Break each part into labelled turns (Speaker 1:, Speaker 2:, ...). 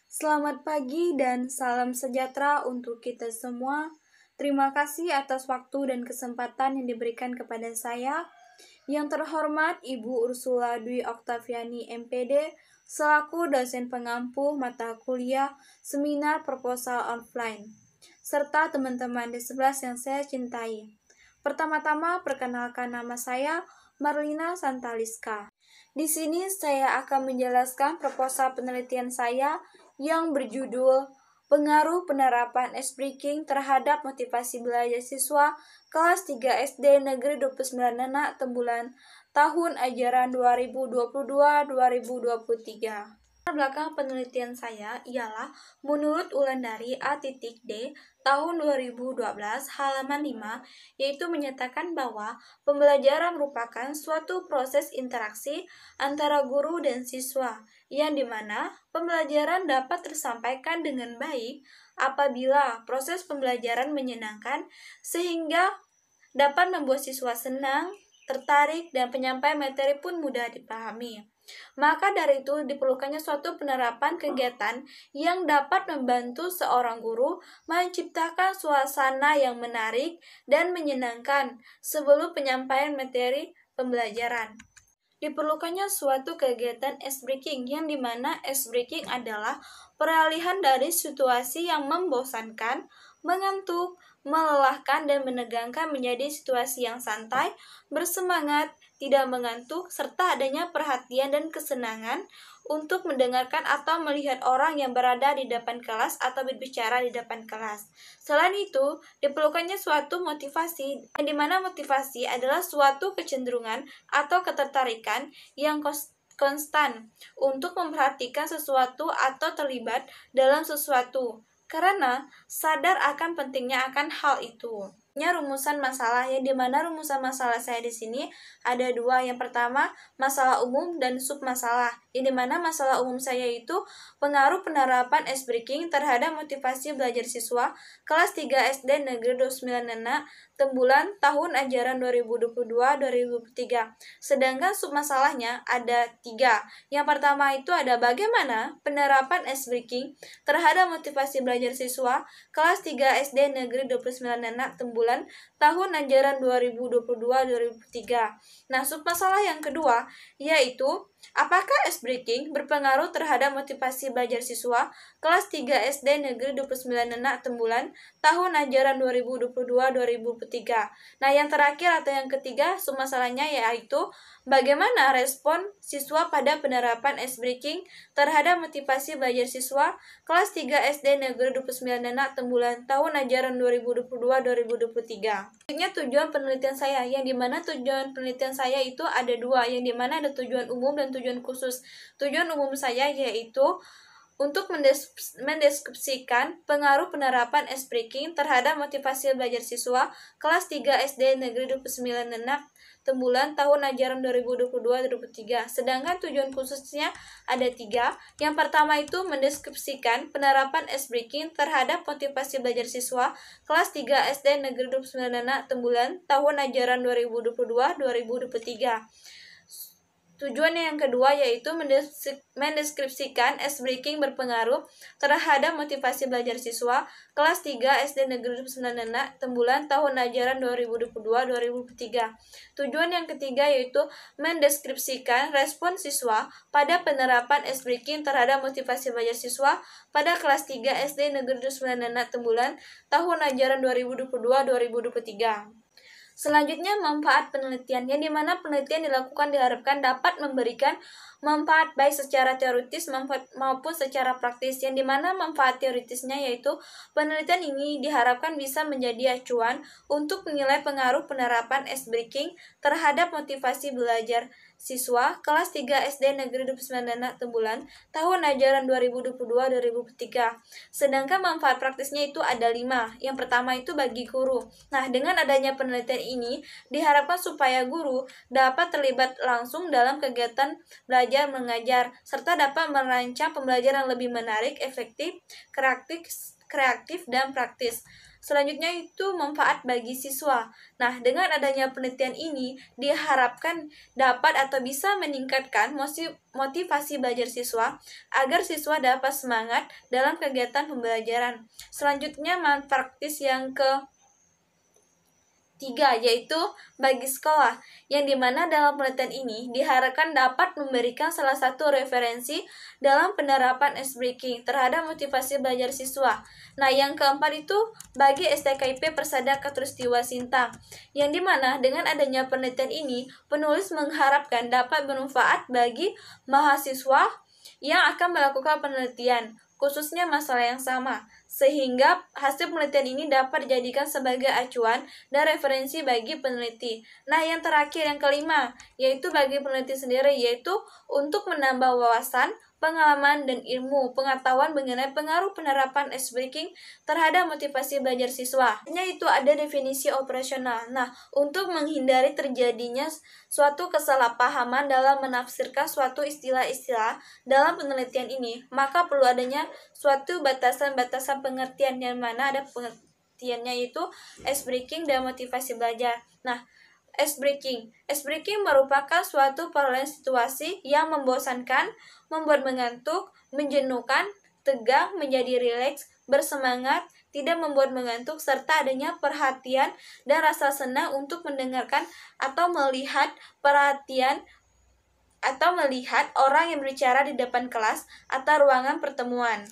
Speaker 1: Selamat pagi dan salam sejahtera untuk kita semua. Terima kasih atas waktu dan kesempatan yang diberikan kepada saya. Yang terhormat Ibu Ursula Dwi Oktaviani MPD selaku dosen pengampu mata kuliah seminar proposal offline, serta teman-teman di sebelah yang saya cintai. Pertama-tama perkenalkan nama saya Marlina Santaliska. Di sini saya akan menjelaskan proposal penelitian saya yang berjudul Pengaruh Penerapan S-Breaking terhadap Motivasi Belajar Siswa Kelas 3 SD Negeri 29 Anak Tembulan tahun ajaran 2022-2023. Belakang penelitian saya ialah menurut Wulandari A.D tahun 2012 halaman 5, yaitu menyatakan bahwa pembelajaran merupakan suatu proses interaksi antara guru dan siswa, yang dimana pembelajaran dapat tersampaikan dengan baik apabila proses pembelajaran menyenangkan sehingga dapat membuat siswa senang, tertarik, dan penyampaian materi pun mudah dipahami. Maka dari itu diperlukannya suatu penerapan kegiatan yang dapat membantu seorang guru menciptakan suasana yang menarik dan menyenangkan sebelum penyampaian materi pembelajaran. Diperlukannya suatu kegiatan ice breaking, yang dimana ice breaking adalah peralihan dari situasi yang membosankan, mengantuk, melelahkan, dan menegangkan menjadi situasi yang santai, bersemangat, tidak mengantuk, serta adanya perhatian dan kesenangan untuk mendengarkan atau melihat orang yang berada di depan kelas atau berbicara di depan kelas. Selain itu, diperlukannya suatu motivasi, yang dimana motivasi adalah suatu kecenderungan atau ketertarikan yang konstan untuk memperhatikan sesuatu atau terlibat dalam sesuatu, karena sadar akan pentingnya akan hal itu. Rumusan masalah, yang dimana rumusan masalah saya di sini ada dua. Yang pertama, masalah umum dan submasalah, yang dimana masalah umum saya itu pengaruh penerapan ice breaking terhadap motivasi belajar siswa kelas 3 SD Negeri 29 Anak Tembulan tahun ajaran 2022-2023. Sedangkan submasalahnya ada 3. Yang pertama itu ada bagaimana penerapan ice breaking terhadap motivasi belajar siswa kelas 3 SD Negeri 29 Anak Tembulan tahun ajaran 2022-2023. Nah, submasalah yang kedua yaitu apakah ice breaking berpengaruh terhadap motivasi belajar siswa kelas 3 SD Negeri 29 Anak Tembulan tahun ajaran 2022-2023. Nah, yang terakhir atau yang ketiga submasalahnya yaitu bagaimana respon siswa pada penerapan ice breaking terhadap motivasi belajar siswa kelas 3 SD Negeri 29 Anak Tembulan tahun ajaran 2022-2023. Selanjutnya tujuan penelitian saya, yang dimana tujuan penelitian saya itu ada dua, yang dimana ada tujuan umum dan tujuan khusus. Tujuan umum saya yaitu untuk mendeskripsikan pengaruh penerapan ice breaking terhadap motivasi belajar siswa kelas 3 SD Negeri 29 Anak Tembulan tahun ajaran 2022-2023. Sedangkan tujuan khususnya ada 3. Yang pertama itu mendeskripsikan penerapan ice breaking terhadap motivasi belajar siswa kelas 3 SD Negeri 29 Anak Tembulan tahun ajaran 2022-2023. Tujuan yang kedua yaitu mendeskripsikan ice breaking berpengaruh terhadap motivasi belajar siswa kelas 3 SD Negeri 29 Anak Tembulan tahun ajaran 2022-2023. Tujuan yang ketiga yaitu mendeskripsikan respon siswa pada penerapan ice breaking terhadap motivasi belajar siswa pada kelas 3 SD Negeri 29 Anak Tembulan tahun ajaran 2022-2023. Selanjutnya, manfaat penelitian, yang dimana penelitian diharapkan dapat memberikan manfaat baik secara teoritis maupun secara praktis, yang dimana manfaat teoritisnya yaitu penelitian ini diharapkan bisa menjadi acuan untuk menilai pengaruh penerapan ice breaking terhadap motivasi belajar siswa kelas 3 SD Negeri 29 Anak Tembulan tahun ajaran 2022-2023. Sedangkan manfaat praktisnya itu ada 5. Yang pertama itu bagi guru. Nah, dengan adanya penelitian ini diharapkan supaya guru dapat terlibat langsung dalam kegiatan belajar mengajar serta dapat merancang pembelajaran lebih menarik, efektif, kreatif, kreatif, dan praktis. Selanjutnya itu manfaat bagi siswa. Nah, dengan adanya penelitian ini diharapkan dapat atau bisa meningkatkan motivasi belajar siswa agar siswa dapat semangat dalam kegiatan pembelajaran. Selanjutnya manfaat praktis yang ketiga, yaitu bagi sekolah, yang dimana dalam penelitian ini diharapkan dapat memberikan salah satu referensi dalam penerapan ice breaking terhadap motivasi belajar siswa. Nah, yang keempat itu bagi STKIP Persada Khatulistiwa Sintang, yang dimana dengan adanya penelitian ini, penulis mengharapkan dapat bermanfaat bagi mahasiswa yang akan melakukan penelitian, khususnya masalah yang sama, sehingga hasil penelitian ini dapat dijadikan sebagai acuan dan referensi bagi peneliti. Nah, yang terakhir, yang kelima, yaitu bagi peneliti sendiri, yaitu untuk menambah wawasan, pengalaman, dan ilmu pengetahuan mengenai pengaruh penerapan ice breaking terhadap motivasi belajar siswa. Itu ada definisi operasional. Nah, untuk menghindari terjadinya suatu kesalahpahaman dalam menafsirkan suatu istilah-istilah dalam penelitian ini, maka perlu adanya suatu batasan-batasan pengertian, yang mana ada pengertiannya itu ice breaking dan motivasi belajar. Nah, ice breaking merupakan suatu perolehan situasi yang membosankan, membuat mengantuk, menjenuhkan, tegang, menjadi rileks, bersemangat, tidak membuat mengantuk, serta adanya perhatian dan rasa senang untuk mendengarkan atau melihat orang yang berbicara di depan kelas atau ruangan pertemuan.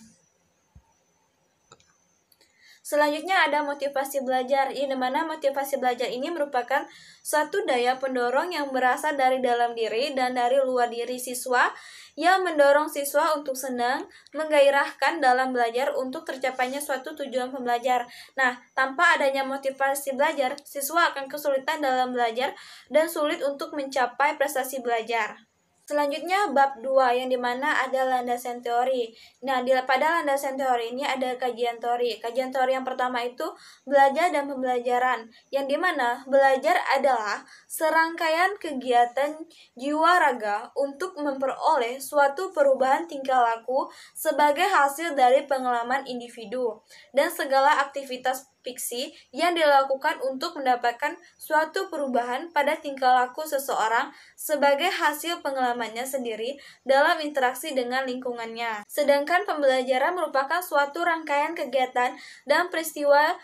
Speaker 1: Selanjutnya ada motivasi belajar, di mana motivasi belajar ini merupakan suatu daya pendorong yang berasal dari dalam diri dan dari luar diri siswa, yang mendorong siswa untuk senang, menggairahkan dalam belajar untuk tercapainya suatu tujuan pembelajar. Nah, tanpa adanya motivasi belajar, siswa akan kesulitan dalam belajar dan sulit untuk mencapai prestasi belajar. Selanjutnya bab 2, yang dimana ada landasan teori. Nah, pada landasan teori ini ada kajian teori. Kajian teori yang pertama itu belajar dan pembelajaran, yang dimana belajar adalah serangkaian kegiatan jiwa raga untuk memperoleh suatu perubahan tingkah laku sebagai hasil dari pengalaman individu dan segala aktivitas fiksi yang dilakukan untuk mendapatkan suatu perubahan pada tingkah laku seseorang sebagai hasil pengalamannya sendiri dalam interaksi dengan lingkungannya. Sedangkan pembelajaran merupakan suatu rangkaian kegiatan dan peristiwa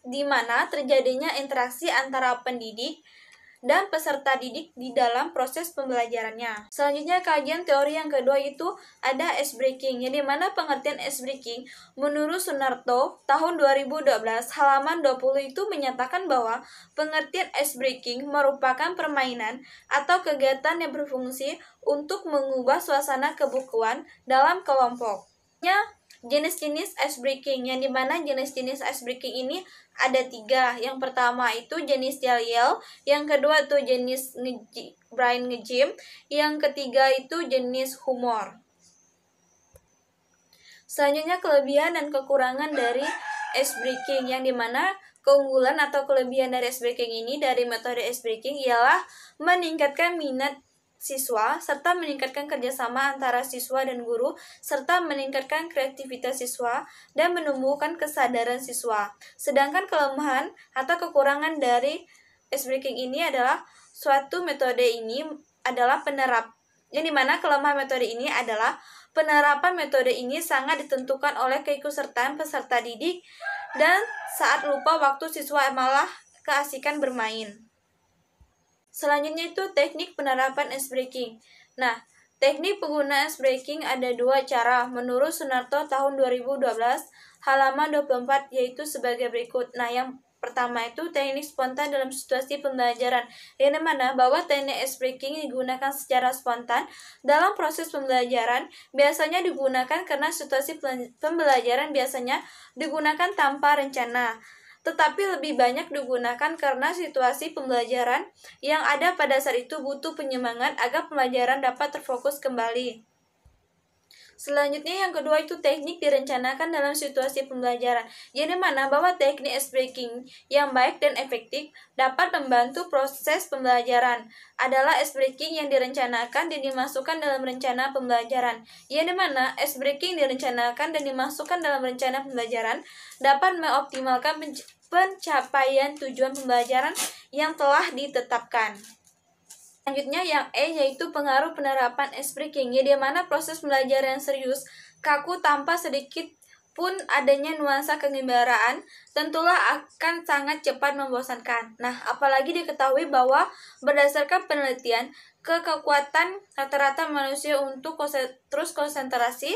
Speaker 1: di mana terjadinya interaksi antara pendidik dan peserta didik di dalam proses pembelajarannya. Selanjutnya kajian teori yang kedua itu ada ice breaking, yang dimana pengertian ice breaking menurut Sunarto tahun 2012 halaman 20 itu menyatakan bahwa pengertian ice breaking merupakan permainan atau kegiatan yang berfungsi untuk mengubah suasana kebukuan dalam kelompoknya. Jenis-jenis ice breaking, yang dimana jenis-jenis ice breaking ini ada 3. Yang pertama itu jenis yell, yang kedua itu jenis brain ngejim, yang ketiga itu jenis humor. Selanjutnya kelebihan dan kekurangan dari ice breaking, yang dimana keunggulan atau kelebihan dari ice breaking ini, dari metode ice breaking, ialah meningkatkan minat siswa, serta meningkatkan kerjasama antara siswa dan guru, serta meningkatkan kreativitas siswa, dan menumbuhkan kesadaran siswa. Sedangkan kelemahan atau kekurangan dari ice breaking ini adalah suatu metode ini adalah yang dimana kelemahan metode ini adalah penerapan metode ini sangat ditentukan oleh keikutsertaan peserta didik, dan saat lupa waktu siswa malah keasikan bermain. Selanjutnya itu teknik penerapan ice breaking. Nah, teknik penggunaan ice breaking ada 2 cara menurut Sunarto tahun 2012 halaman 24, yaitu sebagai berikut. Nah, yang pertama itu teknik spontan dalam situasi pembelajaran, yang mana bahwa teknik ice breaking digunakan secara spontan dalam proses pembelajaran, biasanya digunakan karena situasi pembelajaran biasanya digunakan tanpa rencana, tetapi lebih banyak digunakan karena situasi pembelajaran yang ada pada saat itu butuh penyemangat agar pembelajaran dapat terfokus kembali. Selanjutnya yang kedua itu teknik direncanakan dalam situasi pembelajaran. Jadi mana bahwa teknik ice breaking yang baik dan efektif dapat membantu proses pembelajaran. Adalah ice breaking yang direncanakan dan dimasukkan dalam rencana pembelajaran. Yang mana ice breaking direncanakan dan dimasukkan dalam rencana pembelajaran dapat mengoptimalkan pencapaian tujuan pembelajaran yang telah ditetapkan. Selanjutnya yang E yaitu pengaruh penerapan ice breaking, di mana proses pembelajaran yang serius, kaku tanpa sedikit pun adanya nuansa kegembiraan, tentulah akan sangat cepat membosankan. Nah, apalagi diketahui bahwa berdasarkan penelitian, kekuatan rata-rata manusia untuk terus konsentrasi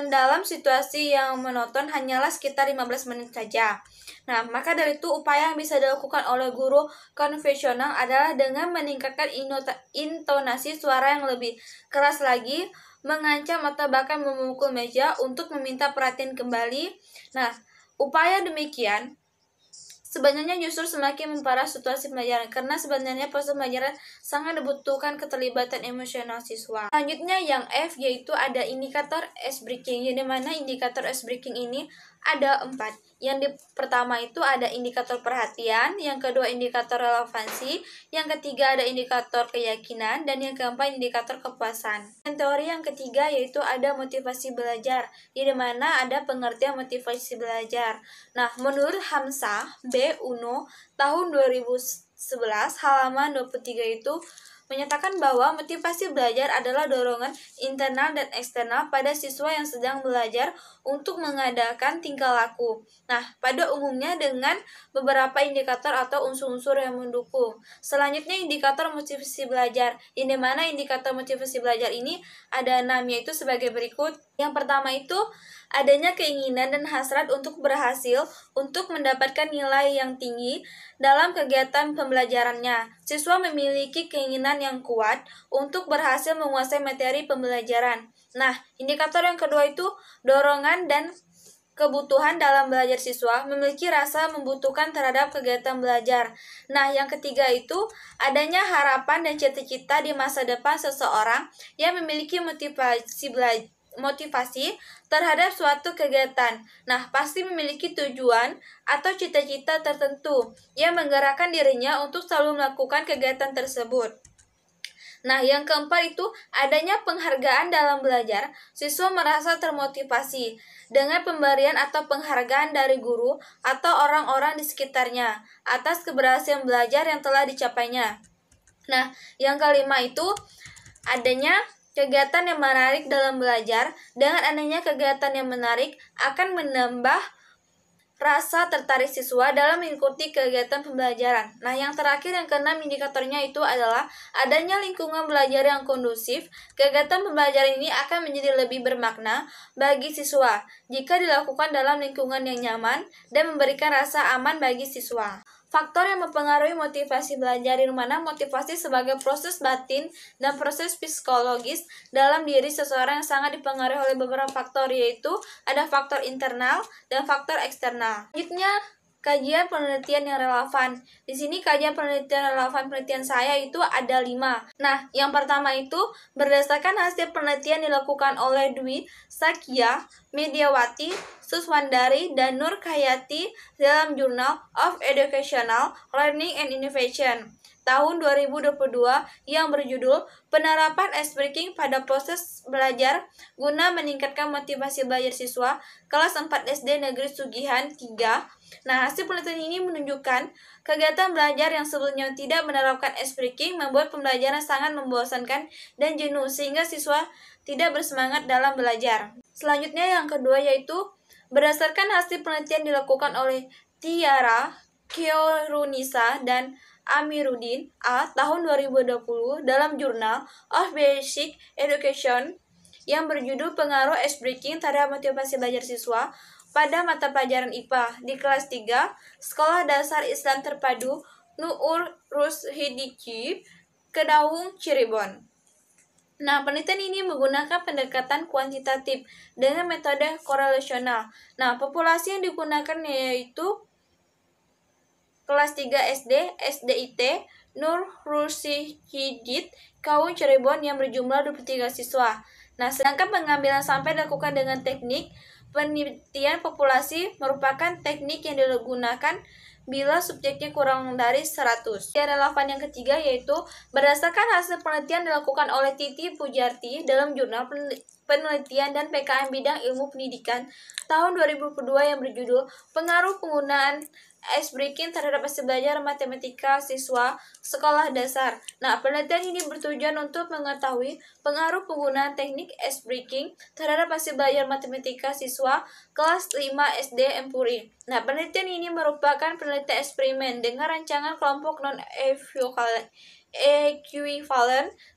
Speaker 1: dalam situasi yang monoton hanyalah sekitar 15 menit saja. Nah, maka dari itu upaya yang bisa dilakukan oleh guru konvensional adalah dengan meningkatkan intonasi suara yang lebih keras lagi, mengancam atau bahkan memukul meja untuk meminta perhatian kembali. Nah, upaya demikian sebenarnya justru semakin memperparah situasi pembelajaran karena sebenarnya proses pembelajaran sangat dibutuhkan keterlibatan emosional siswa. Selanjutnya yang F yaitu ada indikator ice breaking, di mana indikator ice breaking ini ada 4. Yang pertama itu ada indikator perhatian, yang kedua indikator relevansi, yang ketiga ada indikator keyakinan, dan yang keempat indikator kepuasan. Dan teori yang ketiga yaitu ada motivasi belajar, di mana ada pengertian motivasi belajar. Nah, menurut Hamzah B. Uno tahun 2011 halaman 23 itu menyatakan bahwa motivasi belajar adalah dorongan internal dan eksternal pada siswa yang sedang belajar untuk mengadakan tingkah laku. Nah, pada umumnya dengan beberapa indikator atau unsur-unsur yang mendukung. Selanjutnya indikator motivasi belajar, di mana indikator motivasi belajar ini ada 6, yaitu sebagai berikut. Yang pertama itu adanya keinginan dan hasrat untuk berhasil untuk mendapatkan nilai yang tinggi dalam kegiatan pembelajarannya. Siswa memiliki keinginan yang kuat untuk berhasil menguasai materi pembelajaran. Nah, indikator yang kedua itu dorongan dan kebutuhan dalam belajar siswa, memiliki rasa membutuhkan terhadap kegiatan belajar. Nah, yang ketiga itu adanya harapan dan cita-cita di masa depan seseorang yang memiliki motivasi terhadap suatu kegiatan. Nah, pasti memiliki tujuan atau cita-cita tertentu yang menggerakkan dirinya untuk selalu melakukan kegiatan tersebut. Nah, yang keempat itu adanya penghargaan dalam belajar. Siswa merasa termotivasi dengan pemberian atau penghargaan dari guru atau orang-orang di sekitarnya atas keberhasilan belajar yang telah dicapainya. Nah, yang kelima itu adanya kegiatan yang menarik dalam belajar. Dengan adanya kegiatan yang menarik akan menambah rasa tertarik siswa dalam mengikuti kegiatan pembelajaran. Nah, yang terakhir yang keenam indikatornya itu adalah adanya lingkungan belajar yang kondusif. Kegiatan pembelajaran ini akan menjadi lebih bermakna bagi siswa jika dilakukan dalam lingkungan yang nyaman dan memberikan rasa aman bagi siswa. Faktor yang mempengaruhi motivasi belajar, di mana motivasi sebagai proses batin dan proses psikologis dalam diri seseorang yang sangat dipengaruhi oleh beberapa faktor, yaitu ada faktor internal dan faktor eksternal. Selanjutnya, kajian penelitian yang relevan. Di sini kajian penelitian relevan penelitian saya itu ada 5. Nah, yang pertama itu berdasarkan hasil penelitian dilakukan oleh Dwi Sakya, Mediawati, Suswandari, dan Nur Kayati dalam Journal of Educational Learning and Innovation tahun 2022 yang berjudul Penerapan Ice Breaking pada Proses Belajar guna Meningkatkan Motivasi Belajar Siswa Kelas 4 SD Negeri Sugihan 3. Nah, hasil penelitian ini menunjukkan kegiatan belajar yang sebelumnya tidak menerapkan ice breaking membuat pembelajaran sangat membosankan dan jenuh sehingga siswa tidak bersemangat dalam belajar. Selanjutnya yang kedua yaitu berdasarkan hasil penelitian dilakukan oleh Tiara, Kyorunisa, dan Amiruddin A. tahun 2020 dalam Journal of Basic Education yang berjudul Pengaruh Ice Breaking terhadap Motivasi Belajar Siswa pada mata pelajaran IPA di kelas 3 Sekolah Dasar Islam Terpadu Nur Rushidiqi, Kedaung, Cirebon. Nah, penelitian ini menggunakan pendekatan kuantitatif dengan metode korelasional. Nah, populasi yang digunakan yaitu kelas 3 SD, SDIT, Nur Rushidiqi, Kaum Cirebon yang berjumlah 23 siswa. Nah, sedangkan pengambilan sampel dilakukan dengan teknik penelitian populasi merupakan teknik yang digunakan bila subjeknya kurang dari 100. Yang relevan yang ketiga yaitu berdasarkan hasil penelitian dilakukan oleh Titi Pujarti dalam jurnal penelitian dan PKM bidang ilmu pendidikan tahun 2002 yang berjudul Pengaruh Penggunaan Ice Breaking terhadap hasil belajar matematika siswa sekolah dasar. Nah, penelitian ini bertujuan untuk mengetahui pengaruh penggunaan teknik ice breaking terhadap hasil belajar matematika siswa kelas 5 SD Empuri. Nah, penelitian ini merupakan penelitian eksperimen dengan rancangan kelompok non-equivalent.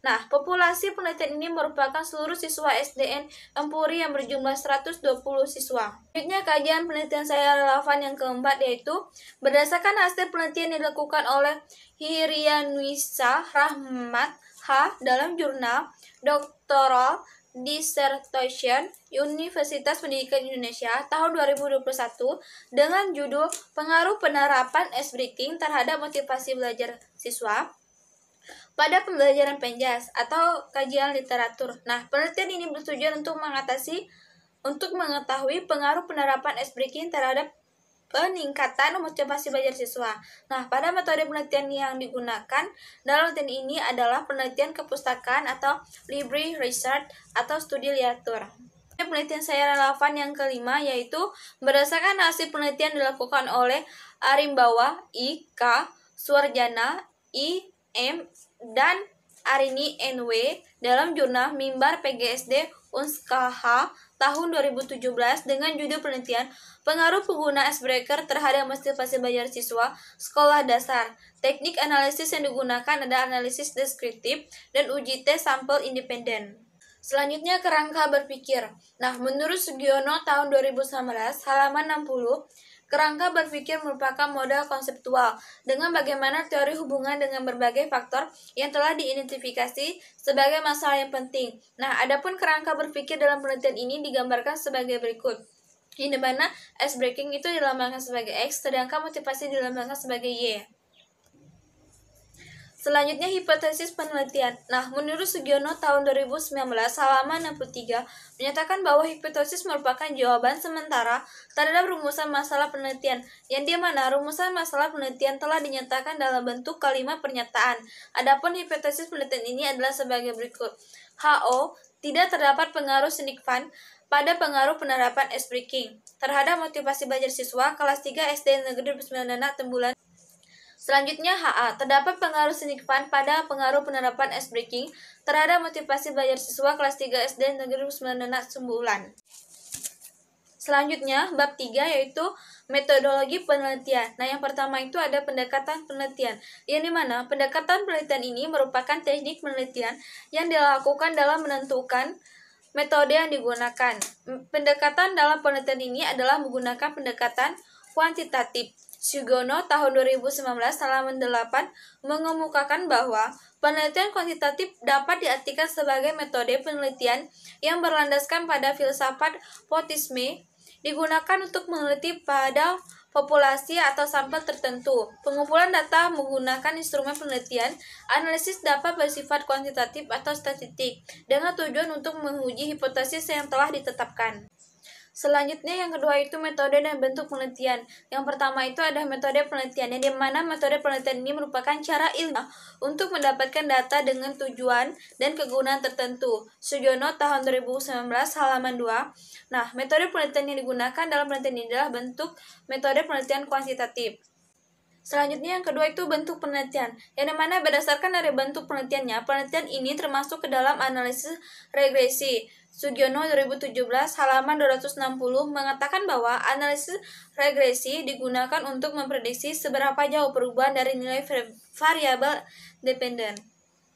Speaker 1: Nah, populasi penelitian ini merupakan seluruh siswa SDN Empuri yang berjumlah 120 siswa. Selanjutnya, kajian penelitian saya relevan yang keempat yaitu berdasarkan hasil penelitian yang dilakukan oleh Hirianwisa Rahmat H. dalam jurnal Doctoral Dissertation Universitas Pendidikan Indonesia tahun 2021 dengan judul Pengaruh Penerapan Ice Breaking terhadap Motivasi Belajar Siswa pada Pembelajaran Penjas atau kajian literatur. Nah, penelitian ini bertujuan untuk mengetahui pengaruh penerapan ice breaking terhadap peningkatan motivasi belajar siswa. Nah, pada metode penelitian yang digunakan dalam penelitian ini adalah penelitian kepustakaan atau library research atau studi literatur. Penelitian saya relevan yang kelima yaitu berdasarkan hasil penelitian dilakukan oleh Arimbawa, I. K. Suarjana, I. M. dan Arini NW dalam jurnal Mimbar PGSD Unskh tahun 2017 dengan judul penelitian Pengaruh Pengguna Icebreaker terhadap Motivasi Belajar Siswa Sekolah Dasar. Teknik analisis yang digunakan adalah analisis deskriptif dan uji tes sampel independen. Selanjutnya, kerangka berpikir. Nah, menurut Sugiono tahun 2019, halaman 60, kerangka berpikir merupakan model konseptual dengan bagaimana teori hubungan dengan berbagai faktor yang telah diidentifikasi sebagai masalah yang penting. Nah, adapun kerangka berpikir dalam penelitian ini digambarkan sebagai berikut. Di mana ice breaking itu dilambangkan sebagai X, sedangkan motivasi dilambangkan sebagai Y. Selanjutnya, hipotesis penelitian. Nah, menurut Sugiono tahun 2019, halaman 63, menyatakan bahwa hipotesis merupakan jawaban sementara terhadap rumusan masalah penelitian, yang di mana rumusan masalah penelitian telah dinyatakan dalam bentuk kalimat pernyataan. Adapun hipotesis penelitian ini adalah sebagai berikut. HO, tidak terdapat pengaruh signifikan pada pengaruh penerapan ice breaking terhadap motivasi belajar siswa kelas 3 SD Negeri 9 Tembulan. Selanjutnya, HA, terdapat pengaruh signifikan pada pengaruh penerapan ice breaking terhadap motivasi belajar siswa kelas 3 SD Negeri 9 Sembulan. Selanjutnya, bab 3 yaitu metodologi penelitian. Nah, yang pertama itu ada pendekatan penelitian, yang dimana pendekatan penelitian ini merupakan teknik penelitian yang dilakukan dalam menentukan metode yang digunakan. Pendekatan dalam penelitian ini adalah menggunakan pendekatan kuantitatif. Sugiono tahun 2019 halaman 8 mengemukakan bahwa penelitian kuantitatif dapat diartikan sebagai metode penelitian yang berlandaskan pada filsafat potisme, digunakan untuk meneliti pada populasi atau sampel tertentu. Pengumpulan data menggunakan instrumen penelitian, analisis dapat bersifat kuantitatif atau statistik, dengan tujuan untuk menguji hipotesis yang telah ditetapkan. Selanjutnya, yang kedua itu metode dan bentuk penelitian. Yang pertama itu ada metode penelitian, yang dimana metode penelitian ini merupakan cara ilmiah untuk mendapatkan data dengan tujuan dan kegunaan tertentu. Sugiono tahun 2019 halaman 2. Nah, metode penelitian yang digunakan dalam penelitian ini adalah bentuk metode penelitian kuantitatif. Selanjutnya, yang kedua itu bentuk penelitian, yang dimana berdasarkan dari bentuk penelitiannya, penelitian ini termasuk ke dalam analisis regresi. Sugiono 2017 halaman 260 mengatakan bahwa analisis regresi digunakan untuk memprediksi seberapa jauh perubahan dari nilai variabel dependen,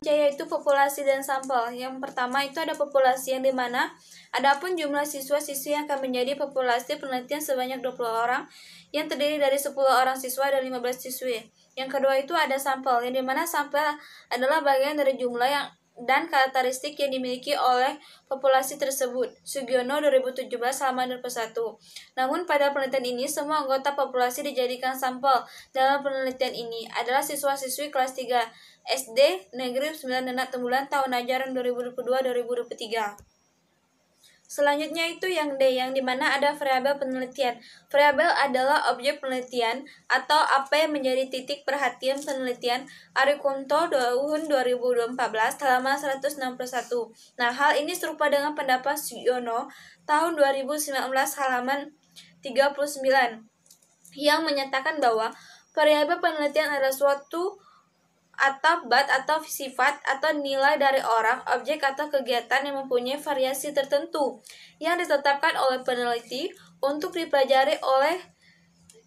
Speaker 1: yaitu populasi dan sampel. Yang pertama itu ada populasi, yang dimana adapun jumlah siswa-siswi yang akan menjadi populasi penelitian sebanyak 20 orang yang terdiri dari 10 orang siswa dan 15 siswi. Yang kedua itu ada sampel, yang dimana sampel adalah bagian dari jumlah yang dan karakteristik yang dimiliki oleh populasi tersebut. Sugiono 2017 halaman 21. Namun pada penelitian ini semua anggota populasi dijadikan sampel. Dalam penelitian ini adalah siswa-siswi kelas 3 SD Negeri 9 Tembulan tahun ajaran 2022-2023. Selanjutnya itu yang D, yang dimana ada variabel penelitian. Variabel adalah objek penelitian atau apa yang menjadi titik perhatian penelitian Arikunto tahun 2014 halaman 161. Nah, hal ini serupa dengan pendapat Sugiono tahun 2019 halaman 39 yang menyatakan bahwa variabel penelitian adalah suatu bat atau sifat atau nilai dari orang, objek atau kegiatan yang mempunyai variasi tertentu yang ditetapkan oleh peneliti untuk dipelajari oleh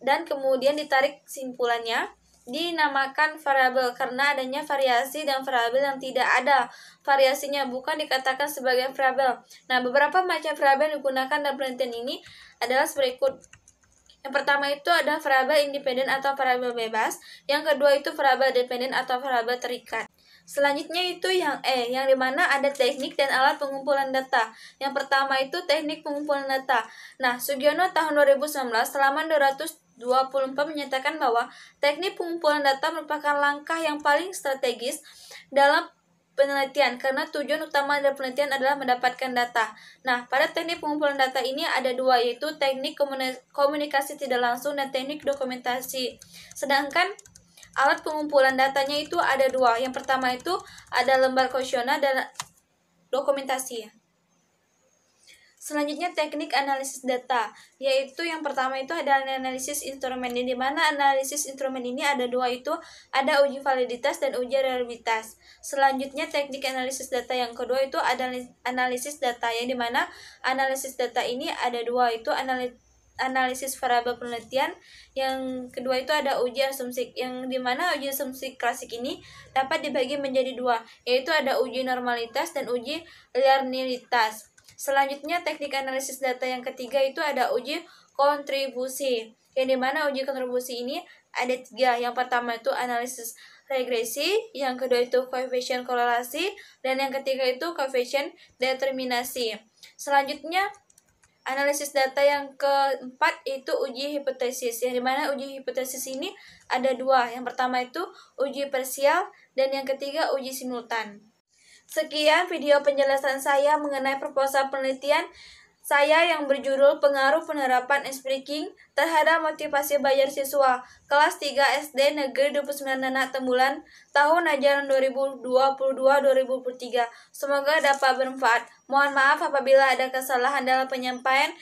Speaker 1: dan kemudian ditarik kesimpulannya dinamakan variabel karena adanya variasi dan variabel yang tidak ada variasinya bukan dikatakan sebagai variabel. Nah, beberapa macam variabel yang digunakan dalam penelitian ini adalah berikut. Yang pertama itu ada variabel independen atau variabel bebas. Yang kedua itu variabel dependen atau variabel terikat. Selanjutnya itu yang E, yang dimana ada teknik dan alat pengumpulan data. Yang pertama itu teknik pengumpulan data. Nah, Sugiono tahun 2019 halaman 224 menyatakan bahwa teknik pengumpulan data merupakan langkah yang paling strategis dalam penelitian karena tujuan utama dari penelitian adalah mendapatkan data. Nah, pada teknik pengumpulan data ini ada dua, yaitu teknik komunikasi tidak langsung dan teknik dokumentasi. Sedangkan alat pengumpulan datanya itu ada dua. Yang pertama itu ada lembar kuesioner dan dokumentasi. Selanjutnya teknik analisis data, yaitu yang pertama itu ada analisis instrumen, di mana analisis instrumen ini ada dua, itu ada uji validitas dan uji reliabilitas. Selanjutnya teknik analisis data yang kedua itu ada analisis data, yang dimana analisis data ini ada dua, itu analisis variabel penelitian, yang kedua itu ada uji asumsi, yang dimana uji asumsi klasik ini dapat dibagi menjadi dua, yaitu ada uji normalitas dan uji linearitas. Selanjutnya teknik analisis data yang ketiga itu ada uji kontribusi, yang dimana uji kontribusi ini ada tiga. Yang pertama itu analisis regresi, yang kedua itu koefisien korelasi, dan yang ketiga itu koefisien determinasi. Selanjutnya analisis data yang keempat itu uji hipotesis, yang dimana uji hipotesis ini ada dua. Yang pertama itu uji parsial dan yang ketiga uji simultan. Sekian video penjelasan saya mengenai proposal penelitian saya yang berjudul Pengaruh Penerapan Speaking terhadap Motivasi Belajar Siswa kelas 3 SD Negeri 29 Anak Tembulan tahun ajaran 2022-2023. Semoga dapat bermanfaat. Mohon maaf apabila ada kesalahan dalam penyampaian.